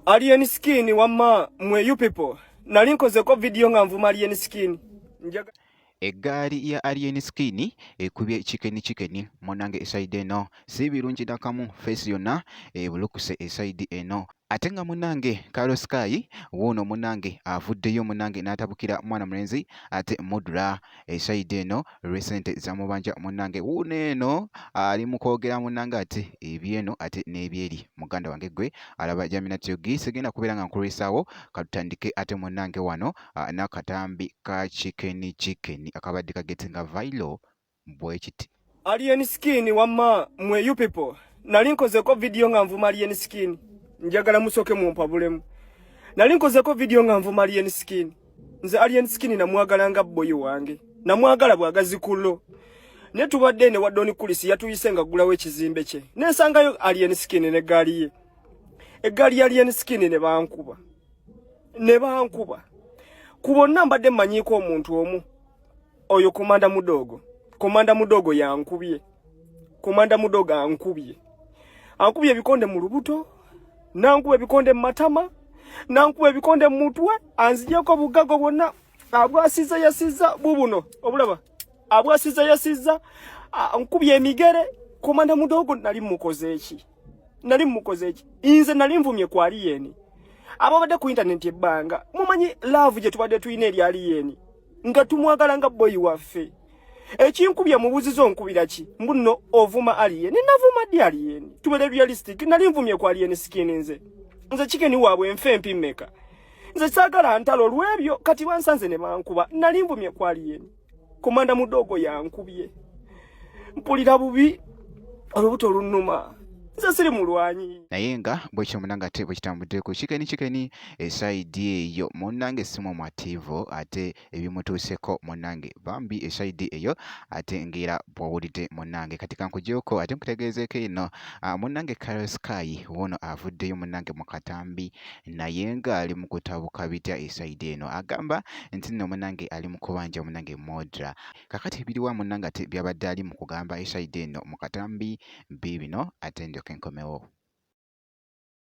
Alien Skin wamma mwe you people. Nali nkozeko video nga nvuma Alien Skin. Eggaali ya Alien Skin ekubye chicken monange eside eno si birungi nakamu face yonna bulukuse eside eno ate nga munange Carlos Sky wuno munange avuddeyo munange n'atabukira mwana mulenzi ate Modra eside eno recent zamubanja munange wuno eno ali mukwogera munange ate ebyeno ate n'ebyeri muganda wange gwe alaba Jaminatio gisegenda kubeera nga nkulisawo katutandike ate munange wano n'akatambi ka chicken akabadde kagetinga viral bwekiti. Alien Skin wamma mwe you people. Nali nkozeko video nga nvuma Alien Skin. Njagala musoke mumpabulemu. Nali nkozeko video nga nvuma Alien Skin. Nze Alien Skin namwagala nga boy wange. Namwagala bwagazi kulo. Ne tubadde ne wadoni kulisi yatuyise nga gulawo ekizimbe kye. Nensangayo Alien Skin ne gaali ye. Eggaali ya Alien Skin ne bankuba. Kubonna mbadde manyiko omuntu omu. Oyo komanda mudogo. Komanda mudogo yankubye. Komanda mudogo ankubye. Ankubye bikonde mu lubuto. Nankubye bikonde mu matama. Nankubye bikonde mu mutwe. Anzijeko bugago bwonna. Abwasiza yasiza bubuno. Obulaba. Abwasiza yasiza. Ankubye emigere. Komanda mudogo nali mukoze eki. Inze nali nvumye ku Alien. Ababadde ku internet ebbanga. Mumanyi love je tubadde tuyina eri Alien. Nga tumwagala nga boy waffe. Ekinkubye mubuzizo nkubira ki? Mbuno ovuma Alien. Ninavuma di Alien. Tubere realistic. Nali nvumye ku Alien Skin nze. Nze chicken waabwe enfe mpimeka. Nze sagala ntalo lwebyo kati wansanze ne bankuba. Nali nvumye ku Alien. Komanda mudogo yankubye. Mpulira bubi olubuto lunnuma. Nze siri mulwanyi. Naye nga bwekyo munange ate bwekitambudde ku chicken eside eyo munange simu mwativo ate ebimutuuseko munange bambi eside eyo ate ngira bwawulidde munange kati kankujeko ate nkutegeezeeko eno munange Carlos Sky wono avuddeyo munange mu katambi naye nga ali mu kutabuka bitya eside eno agamba nti nno munange ali mu kubanja munange Modra kakati ebiriwa munange ate byabadde ali mu kugamba eside eno mu katambi bibino ate ndio kenkomewo.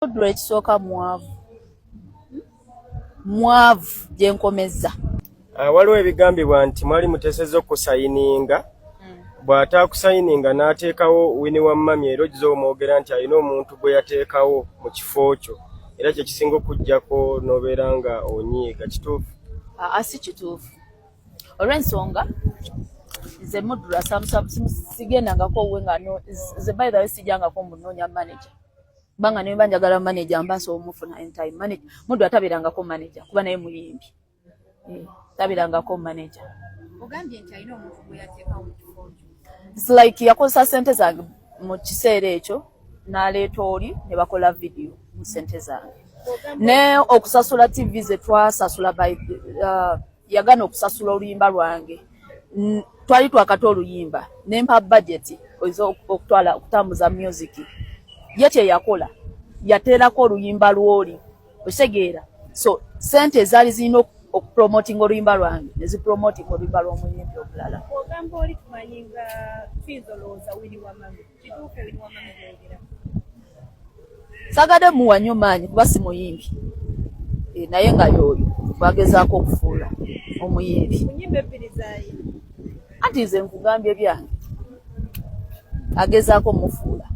Modra ekisooka mwavu gye nkomeza. Waliwo ebigambibwa nti mwali muteesezza okusayininga. Bw'ataakusayininga n'ateekawo Winnie Wamami era ojja omwogera nti alina omuntu gwe yateekawo mu kifo kyo. Era kye kisinga okujjako n'obeera nga onyiiga kituufu? Si kituufu. Olw'ensonga nze Modra sigendangako we nga nze by the way sijjangako munoonya manager. Banga ne banjagala manager mbaso omufuna entime manager. Modra tabeerangako manager kuba naye muyimbi. Tabeerangako manager. Ogambye nti alina omuntu gwe yateekawo mu kifo kyo. It's like yakozesa sente zange mu kiseera ekyo n'aleeta oli ne bakola video mu sente zange. Ne okusasula TV ze twasasula yagana okusasula oluyimba lwange. Twali twakata oluyimba nempa budget okutambuza music ye yakola yateerako oluyimba lwoli osegeera so sente zaali zirina okupromoting oluyimba lwange nezipromoting oluyimba lw'omuyimbi obulala. Ogamba oli tumanyi nga twizolooza Winnie Wamami kituufu Winnie Wamami bwogera sagadde muwa nnyo maanyi kuba si muyimbi naye nga y'oyo bagezaako okufuula omuyimbi. Munyimba ebbiri zaayi anti nze nkugambye byange agezaako mufuula.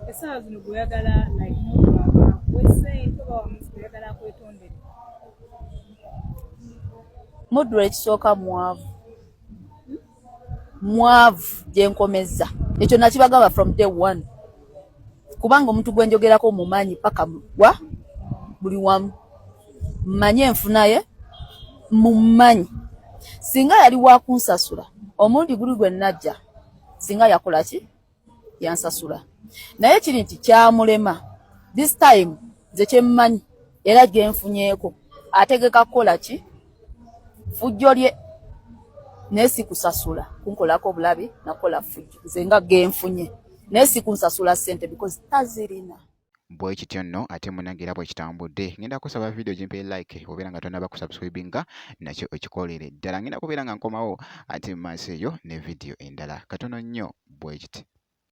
Essaawa zino gweyagala Modra wesente oba wamuntu gweyagala akwetondere? Modra ekisooka mwavu gye nkomeza ekyo nakibagamba from day one kubanga omuntu gwe njogerako mumanyi paka wa buli wamu mmanye enfunaye mumanyi singa yali wa kunsasula omundi guli gwe najja singa yakola ki yansasula naye kiri nti kyamulema this time ze kyemmanyi era gyenfunyeeko ategeka kukola ki fujjo lye naye si kusasula kunkolako obulabi nakola fujjo nze nga genfunye naye si kunsasula ssente because tazirina. Bwekityo nno ate munange era bwekitambudde ngenda kusaba video gimpe like obeera nga tonaba kusubscribinga nakyo ekikolere ddala ngenda kubeera nga nkomawo ate mu maaso eyo ne video endala katono nnyo bwekiti.